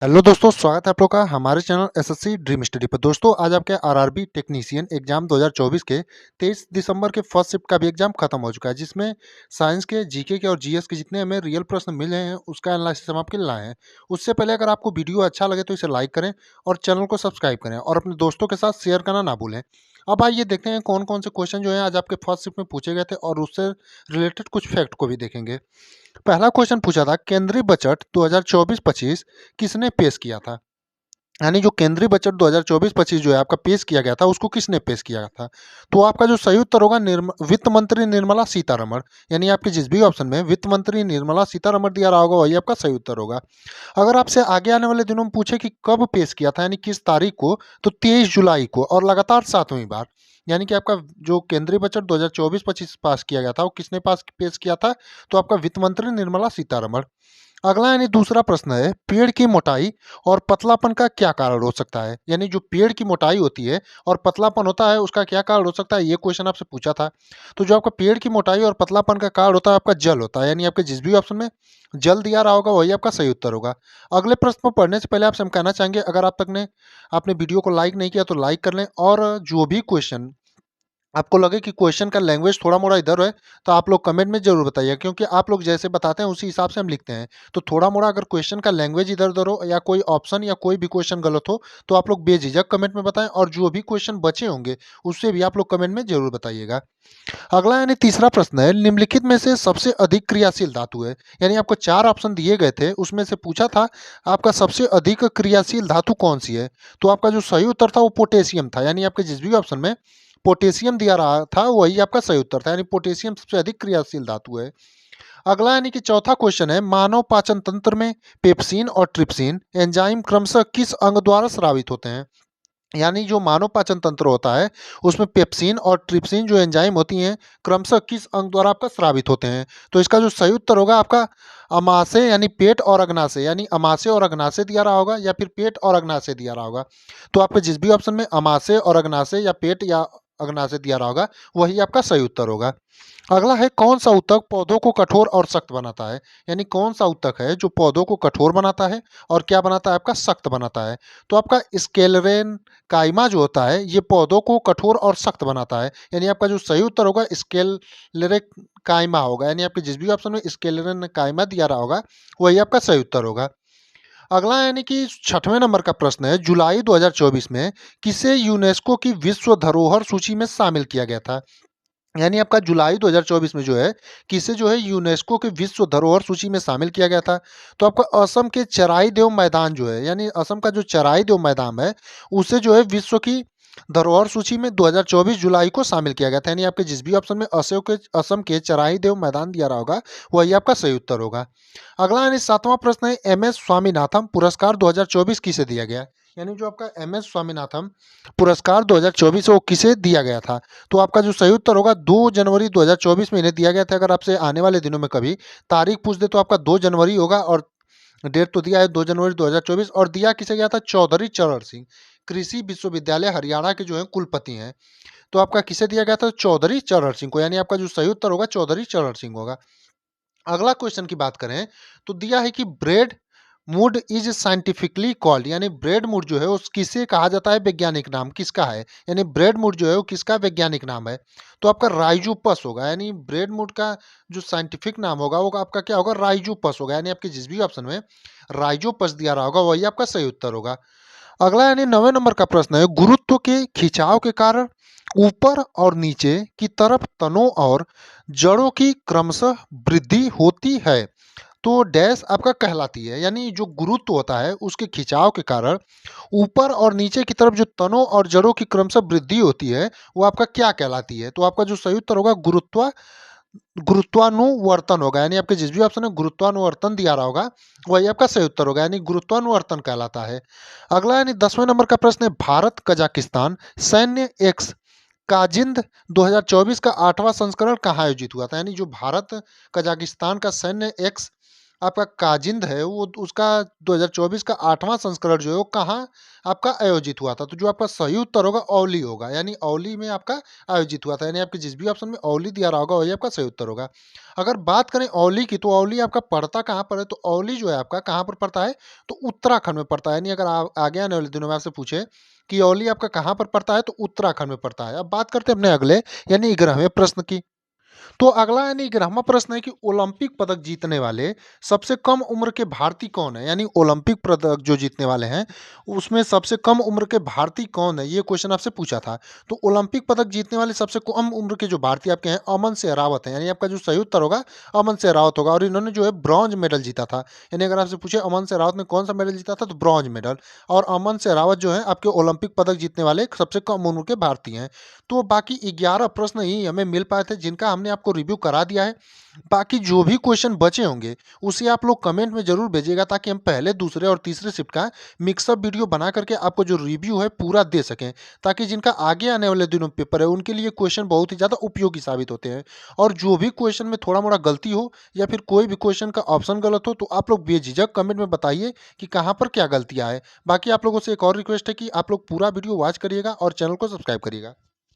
Hello दोस्तों, स्वागत है आप लोग का हमारे चैनल एसएससी ड्रीम स्टडी पर। दोस्तों आज आपके आरआरबी टेक्नीशियन एग्जाम 2024 के 23 दिसंबर के फर्स्ट शिफ्ट का भी एग्जाम खत्म हो चुका है, जिसमें साइंस के, जीके के और जीएस के जितने हमें रियल प्रश्न मिले हैं उसका एनालिसिस हम आपके लिए लाए हैं। उससे पहले अगर आपको वीडियो अच्छा लगे तो इसे लाइक करें और चैनल को सब्सक्राइब करें और अपने दोस्तों के साथ शेयर करना ना भूलें। अब आइए देखते हैं कौन कौन से क्वेश्चन जो है आज आपके फर्स्ट शिफ्ट में पूछे गए थे और उससे रिलेटेड कुछ फैक्ट को भी देखेंगे। पहला क्वेश्चन पूछा था, केंद्रीय बजट 2024-25 किसने पेश किया था? यानी जो केंद्रीय बजट 2024-25 जो है आपका पेश किया गया था, उसको किसने पेश किया था? तो आपका जो सही उत्तर होगा वित्त मंत्री निर्मला सीतारमण। यानी आपके जिस भी ऑप्शन में वित्त मंत्री निर्मला सीतारमण दिया रहा होगा वही आपका सही उत्तर होगा। अगर आपसे आगे आने वाले दिनों में पूछे कि कब पेश किया था यानी किस तारीख को, तो 23 जुलाई को और लगातार 7वीं बार। यानी कि आपका जो केंद्रीय बजट 2024-25 पास किया गया था वो किसने पास पेश किया था? तो आपका वित्त मंत्री निर्मला सीतारमण। अगला यानी दूसरा प्रश्न है, पेड़ की मोटाई और पतलापन का क्या कारण हो सकता है? यानी जो पेड़ की मोटाई होती है और पतलापन होता है उसका क्या कारण हो सकता है, ये क्वेश्चन आपसे पूछा था। तो जो आपका पेड़ की मोटाई और पतलापन का कारण होता है आपका जल होता है। यानी आपके जिस भी ऑप्शन में जल दिया रहा होगा वही आपका सही उत्तर होगा। अगले प्रश्न को पढ़ने से पहले आपसे हम कहना चाहेंगे, अगर आप तक ने आपने वीडियो को लाइक नहीं किया तो लाइक कर लें, और जो भी क्वेश्चन आपको लगे कि क्वेश्चन का लैंग्वेज थोड़ा मोड़ा इधर है तो आप लोग कमेंट में जरूर बताइए, क्योंकि आप लोग जैसे बताते हैं उसी हिसाब से हम लिखते हैं। तो थोड़ा मोड़ा अगर क्वेश्चन का लैंग्वेज इधर उधर हो या कोई ऑप्शन या कोई भी क्वेश्चन गलत हो तो आप लोग बेझिझक कमेंट में बताएं, और जो भी क्वेश्चन बचे होंगे उससे भी आप लोग कमेंट में जरूर बताइएगा। अगला यानी तीसरा प्रश्न है, निम्नलिखित में से सबसे अधिक क्रियाशील धातु है। यानी आपको 4 ऑप्शन दिए गए थे, उसमें से पूछा था आपका सबसे अधिक क्रियाशील धातु कौन सी है? तो आपका जो सही उत्तर था वो पोटेशियम था। यानी आपके जिस भी ऑप्शन में पोटेशियम दिया रहा था वही आपका सही उत्तर था। यानी पोटेशियम सबसे अधिक क्रियाशील धातु है। अगला यानी कि चौथा क्वेश्चन है, मानव पाचन तंत्र में पेप्सिन और ट्रिप्सिन एंजाइम क्रमशः किस अंग द्वारा स्रावित होते हैं? यानी जो मानव पाचन तंत्र होता है उसमें पेप्सिन और ट्रिप्सिन जो एंजाइम होती हैं क्रमशः किस अंग द्वारा आपका स्रावित होते हैं? तो इसका जो सही उत्तर होगा आपका अमाशय यानी पेट और अग्नाशय। यानी अमाशय और अग्नाशय दिया रहा होगा या फिर पेट और अग्नाशय दिया रहा होगा। तो आपके जिस भी ऑप्शन में अमाशय और अग्नाशय या पेट या अग्नाशय दिया रहा होगा वही आपका सही उत्तर होगा। अगला है, कौन सा ऊतक पौधों को कठोर और सख्त बनाता है? यानी कौन सा ऊतक है जो पौधों को कठोर बनाता है और क्या बनाता है आपका सख्त बनाता है? तो आपका स्केलेरेन काइमा जो होता है ये पौधों को कठोर और सख्त बनाता है। यानी आपका जो सही उत्तर होगा स्केलेरेन काइमा होगा। यानी आपके जिस भी ऑप्शन में स्केलेरेन काइमा दिया रहा होगा वही आपका सही उत्तर होगा। अगला यानी कि 6वें नंबर का प्रश्न है, जुलाई 2024 में किसे यूनेस्को की विश्व धरोहर सूची में शामिल किया गया था? यानी आपका जुलाई 2024 में जो है किसे जो है यूनेस्को के विश्व धरोहर सूची में शामिल किया गया था? तो आपका असम के चराई देव मैदान जो है, यानी असम का जो चराई देव मैदान है उसे जो है विश्व की धरोहर सूची में 2024 जुलाई को शामिल किया गया था। यानी आपके जिस भी ऑप्शन में असम के चराई देव मैदान दिया रहा होगा वही आपका सही उत्तर होगा। अगला यानी 7वां प्रश्न है, एम एस स्वामीनाथन पुरस्कार 2024 किसे दिया गया? यानी जो आपका एम एस स्वामीनाथन पुरस्कार 2024 वो किसे दिया गया था? तो आपका जो सही उत्तर होगा 2 जनवरी 2024 में इन्हें दिया गया था। अगर आपसे आने वाले दिनों में कभी तारीख पूछ दे तो आपका 2 जनवरी होगा, और डेट तो दिया है 2 जनवरी 2024। और दिया किसे गया था? चौधरी चरण सिंह, कृषि विश्वविद्यालय हरियाणा के जो है कुलपति हैं। तो आपका किसे दिया गया था? चौधरी चरण सिंह को। यानी आपका जो सही उत्तर होगा चौधरी चरण सिंह होगा। अगला क्वेश्चन की बात करें तो दिया है कि bread mood is scientifically called. यानी ब्रेड मूड जो है उस किसे कहा जाता है, वैज्ञानिक नाम किसका है? यानी ब्रेड मूड जो है वो किसका वैज्ञानिक नाम है? तो आपका राइजोपस होगा। यानी ब्रेड मूड का जो साइंटिफिक नाम होगा वो आपका क्या होगा? राइजोपस होगा। यानी आपके जिस भी ऑप्शन में राइजोपस दिया रहा होगा वही आपका सही उत्तर होगा। अगला यानी 9वें नंबर का प्रश्न है, गुरुत्व के खिंचाव के कारण ऊपर और नीचे की तरफ तनों और जड़ों की क्रमशः वृद्धि होती है तो डैश आपका कहलाती है? यानी जो गुरुत्व होता है उसके खिंचाव के कारण ऊपर और नीचे की तरफ जो तनों और जड़ों की क्रमशः वृद्धि होती है वो आपका क्या कहलाती है? तो आपका जो सही उत्तर होगा गुरुत्वानुवर्तन होगा। यानी आपके जिस भी ऑप्शन में गुरुत्वानुवर्तन दिया रहा होगा वही आपका सही उत्तर होगा। यानी गुरुत्वानुवर्तन कहलाता है। अगला यानी 10वें नंबर का प्रश्न है, भारत कजाकिस्तान सैन्य एक्स काजिंद 2024 का 8वां संस्करण कहाँ आयोजित हुआ था? यानी जो भारत कजाकिस्तान का सैन्य एक्स आपका काजिंद है वो उसका 2024 का 8वां संस्करण जो है वो कहाँ आपका आयोजित हुआ था? तो जो आपका सही उत्तर होगा औली होगा, यानी औली में आपका आयोजित हुआ था, यानी आपके जिस भी ऑप्शन में औली दिया रहा होगा वही आपका सही उत्तर होगा। अगर बात करें औली की, तो औली आपका पड़ता कहाँ पर है? तो औली जो है आपका कहाँ पर पड़ता है? तो उत्तराखंड में पड़ता है, यानी अगर आगे आने वाले दिनों में आपसे पूछे कि औली आपका कहाँ पर पड़ता है? तो उत्तराखंड में पड़ता है। अब बात करते हैं अपने अगले यानी 11वें प्रश्न की। तो अगला यानी 11वां प्रश्न है कि ओलंपिक पदक जीतने वाले सबसे कम उम्र के भारतीय कौन है? यानी ओलंपिक पदक जो जीतने वाले हैं, उसमें सबसे कम उम्र के भारतीय कौन है? ये क्वेश्चन आपसे पूछा था। तो ओलंपिक पदक जीतने वाले सबसे कम उम्र के जो भारतीय आपके हैं, अमन शेरावत हैं। यानी आपका जो सही उत्तर होगा, अमन शेरावत होगा और इन्होंने जो है ब्रॉन्ज मेडल जीता था। यानी अगर आपसे पूछे अमन शेरावत ने कौन-सा मेडल जीता था? तो ब्रॉन्ज मेडल। और अमन शेरावत जो है आपके ओलंपिक पदक जीतने वाले सबसे कम उम्र के भारतीय हैं। तो बाकी 11 प्रश्न ही हमें मिल पाए थे जिनका हमने आपको रिव्यू करा दिया है। बाकी जो भी क्वेश्चन बचे होंगे उसे आप लोग कमेंट में ज़रूर भेजिएगा ताकि हम पहले, दूसरे और तीसरे शिफ्ट का मिक्सअप वीडियो बना करके आपको जो रिव्यू है पूरा दे सकें। ताकि जिनका आगे आने वाले दिनों में पेपर है उनके लिए क्वेश्चन बहुत ही ज़्यादा उपयोगी साबित होते हैं। और जो भी क्वेश्चन में थोड़ा-मोड़ा गलती हो या फिर कोई भी क्वेश्चन का ऑप्शन गलत हो तो आप लोग बेझिझक कमेंट में बताइए कि कहाँ पर क्या गलतियाँ हैं। बाकी आप लोगों से एक और रिक्वेस्ट है कि आप लोग पूरा वीडियो वॉच करिएगा और चैनल को सब्सक्राइब करिएगा।